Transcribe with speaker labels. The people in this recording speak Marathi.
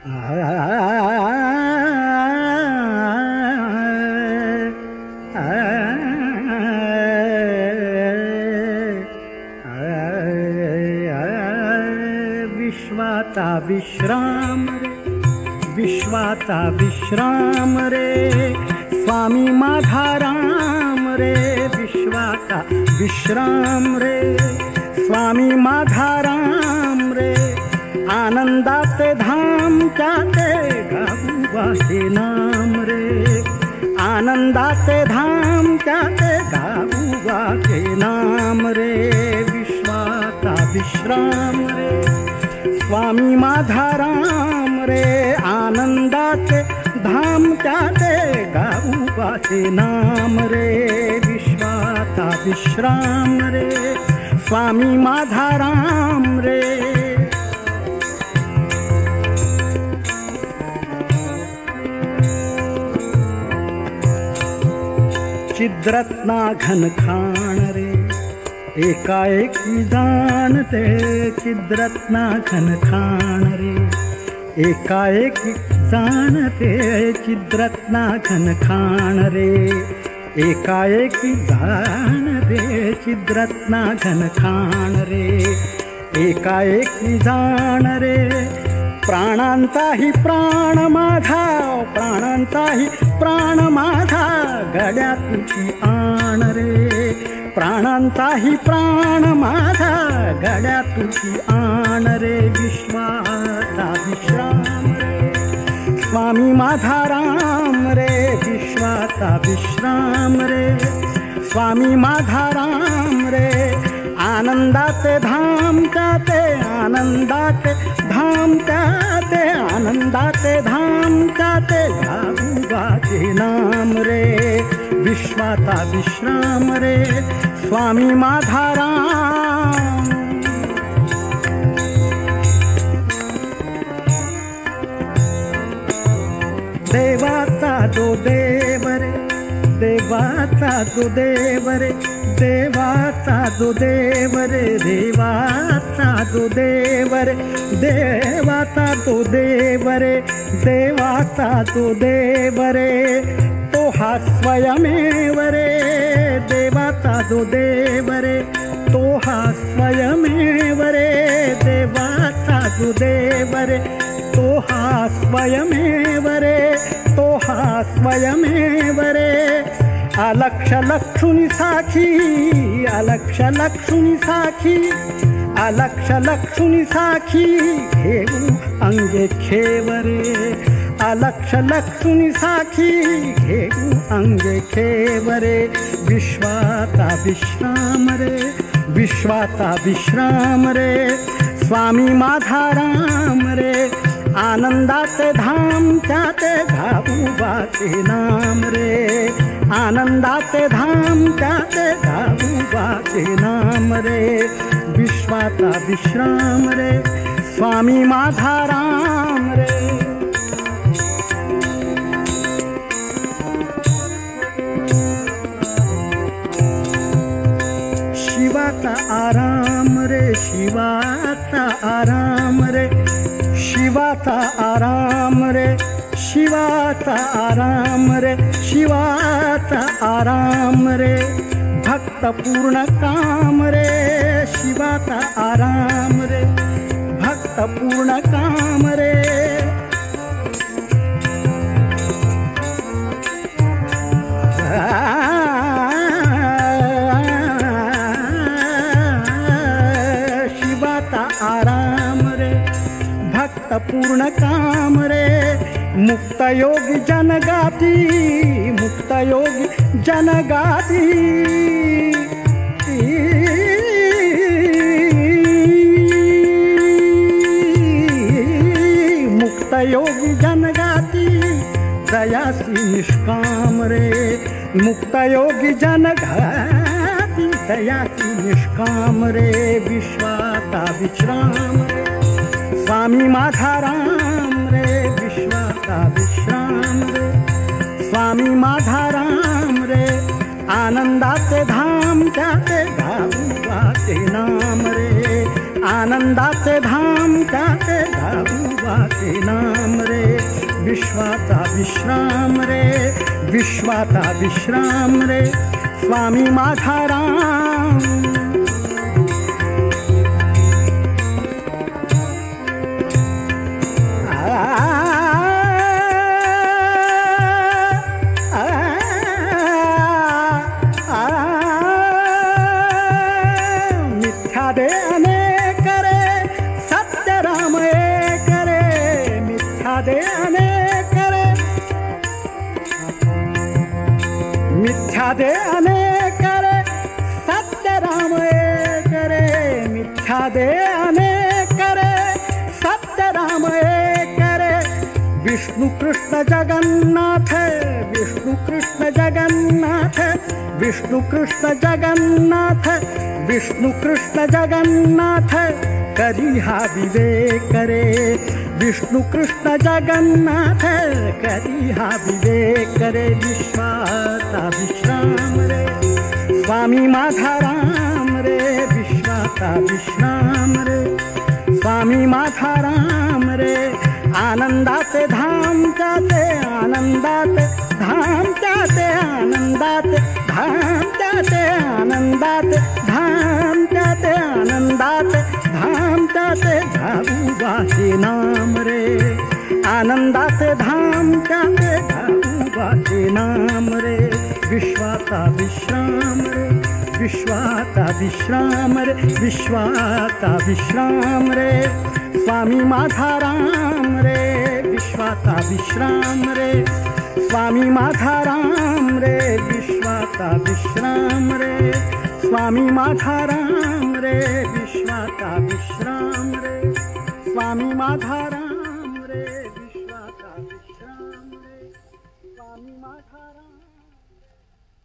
Speaker 1: विश्वाचा विश्राम रे, विश्वाचा विश्राम रे, स्वामी माझा राम रे. विश्वाचा विश्राम रे, स्वामी माझा राम रे. आनंदाचे धाम त्याचे गाऊवा हे नाम रे. आनंदाचे धाम त्याचे गाऊवा हे नाम रे. विश्वाचा विश्राम रे, स्वामी माझा राम रे. आनंदाचे धाम त्याचे गाऊवा हे नाम रे. विश्वाचा विश्राम रे, स्वामी माझा राम रे. चिद्रत्ना घन खाण रे, एकाएकी जाणते. चिद्रत्ना घन खाण रे, एकाएकी जाणते. चिद्रत्ना घन खाण रे, एकाएकी जाणते. चिद्रत्ना घन खाण रे, एकाएकी जाण रे. प्राणांचाही प्राण माझा, प्राणांचाही प्राण माझा गड्या तुझी आण रे. प्राणांचाही प्राण माझा गड्या तुझी आण रे. विश्वाचा विश्राम रे, स्वामी माझा राम रे. विश्वाचा विश्राम रे, स्वामी माझा राम रे. आनंदाचे धाम त्याचे, आनंदाचे धाम त्याचे. आनंदाचे धाम त्याचे गाऊवाचे नाम रे. विश्वाचा विश्राम रे, स्वामी माझा राम. देवाचा जो देव रे, देवाचा जो देव रे. देवाचा जो देव रे, देवाचा जो देव रे. देवाचा जो देव रे, देवाचा जो देव रे. तो हा स्वयमेव रे. देवाचा जो देव रे, तो हा स्वयमेव रे. देवाचा जो देव रे, तो हा स्वयमेव रे. तो हा स्वयमेव रे. अलक्ष लक्षुनी साखी, अलक्ष लक्षुनी साखी. अलक्ष लक्षुनी साखी घेऊ अंगे खेवरे. अलक्ष लक्षुनी साखी घेऊ अंगे खेवरे. विश्वाचा विश्राम रे, विश्वाचा विश्राम रे. स्वामी माझा राम रे. आनंदाचे धाम त्याचे गाऊवाचे नाम रे. आनंदाचे धाम त्याचे गाऊवाचे नाम रे. विश्वाचा विश्राम रे, स्वामी माझा राम रे. शिवाचा आराम रे, शिवाचा आराम रे. शिवाचा आराम रे, शिवाचा आराम रे. शिवाचा आराम रे. भक्त पूर्ण काम रे. शिवाचा आराम रे, भक्त पूर्ण काम रे. शिवाचा आराम रे, भक्त पूर्ण काम रे. मुक्त योगी जनगाती, मुक्त योगी जनगाती. मुक्त योगी जनगाती दयासी निष्काम रे. मुक्त योगी जनगाती दयासी निष्काम रे. विश्वाचा विश्राम रे, स्वामी माझा राम रे. विश्वाचा विश्राम रे, स्वामी माझा राम रे. आनंदाचे धाम त्याचे गाऊवाचे नाम रे. आनंदाचे धाम त्याचे धाबुबाचे नाम रे. विश्वाचा विश्राम रे, विश्वाचा विश्राम रे. स्वामी माझा राम. मिथ्या दे अनेक रे, सत्य राम एक रे. मिथ्या दे अनेक रे, मिथ्या दे अनेक रे, सत्य राम एक रे. मिथ्या दे अनेक रे, सत्य राम एक रे. विष्णु कृष्ण जगन्नाथ, विष्णु कृष्ण जगन्नाथ, विष्णु कृष्ण जगन्नाथ, विष्णु कृष्ण जगन्नाथ. करी हा विवेक रे. विष्णु कृष्ण जगन्नाथ करी हा विवेक रे. विश्वाचा विश्राम रे, स्वामी माझा राम रे. विश्वाचा विश्राम रे, स्वामी माझा राम रे. आनंदाचे धाम त्याचे, आनंदाचे धाम त्याचे, आनंदाचे धाम त्याचे, आनंदाचे धाम त्याचे, आनंदाचे धाम त्याचे धाबुबाचे नाम रे. आनंदाचे धाम त्याचे धाबुबाचे नाम रे. विश्वाचा विश्राम रे, विश्वाचा विश्राम रे. विश्वाचा विश्राम रे, स्वामी माझा राम रे. विश्वाचा विश्राम रे, स्वामी माझा राम रे. विश्वाचा विश्राम रे, स्वामी माझा राम रे. विश्वाचा विश्राम रे, स्वामी माझा राम रे. विश्वाचा विश्राम रे, स्वामी माझा राम.